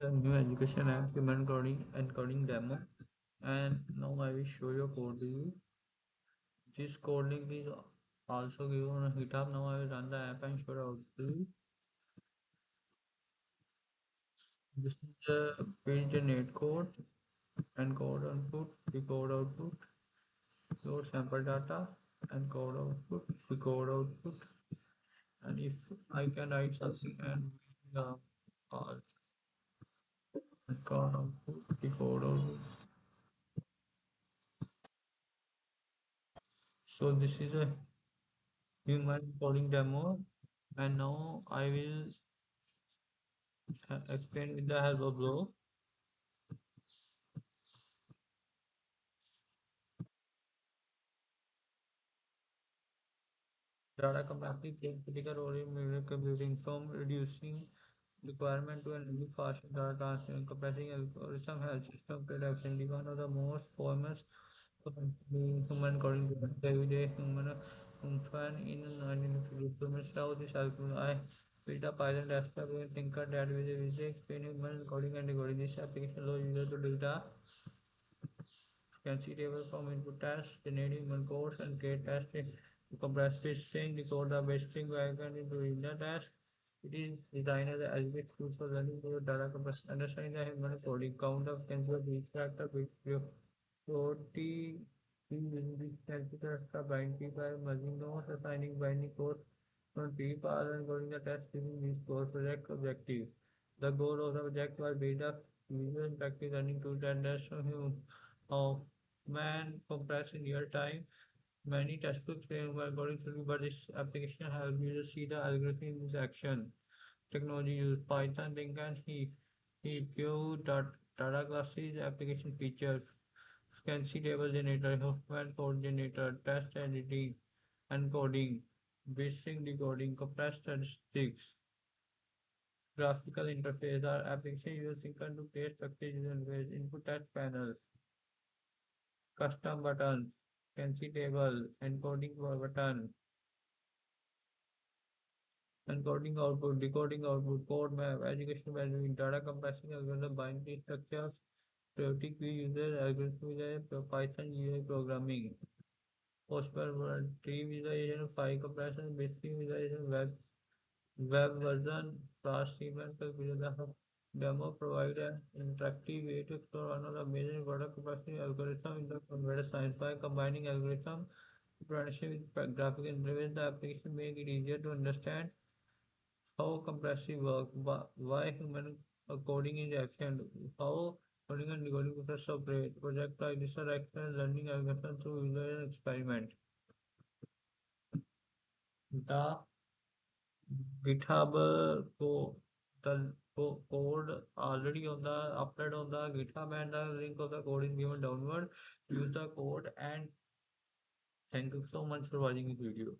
The new education app Human Coding Encoding Demo, and now I will show your code to you. This code link is also given on GitHub. Now I will run the app and show it out to you. This is the page generate code, encode output, decode output, load sample data, encode output, decode output, and if I can write something and uh, encode output, decode output. So this is a human coding demo, and now I will explain with the help of Go. Data complexity plays critical role in memory computing, from reducing requirement to enabling faster data transfer and compressing algorithm health system productivity. One of the most famous human coding everyday human in 1952. How this algorithm I built a Python desktop with Thinker that with explain human coding and decoding. This application allows user to data can see table from input task, generating human codes and create tasks to compress bitstring, decode the bitstring wagon into linear task. It is designed as an algebraic tool for learning the data compression, understanding the human coding, count of cancel each character, bit 40 using this calculator bind key by merging nodes, assigning binding codes from tree path and coding the test using these codes project objectives. The goal of the project was build a visual interactive learning tool that does of man compressed in real time. Many textbooks claim were going through, but this application helps users see the algorithm in action. Technology use Python, Tkinter, he built data classes, application features, fancy table generator, Huffman code generator, test editing, encoding, bitstring decoding, compressed statistics, graphical interface. Our application uses Tkinter to create structured user interface, input text panels, custom buttons, fancy table, encoding for button, encoding output, decoding output, code map, education value, data compressing algorithm, binary structures, theoretic view user, algorithm user, Python UI programming, postman tree visualization, file compression, basic visualization, web version, flash event, the demo provide an interactive way to explore one of the major data compressing algorithm in the computer science by combining algorithm partnership with graphic interface. The application make it easier to understand how compressive work, why human coding is efficient, how coding and decoding process operate. Project like this are actual learning algorithm through user experiment. The GitHub code already on the upload on the GitHub, and the link of the code is given downward. Use the code, and thank you so much for watching this video.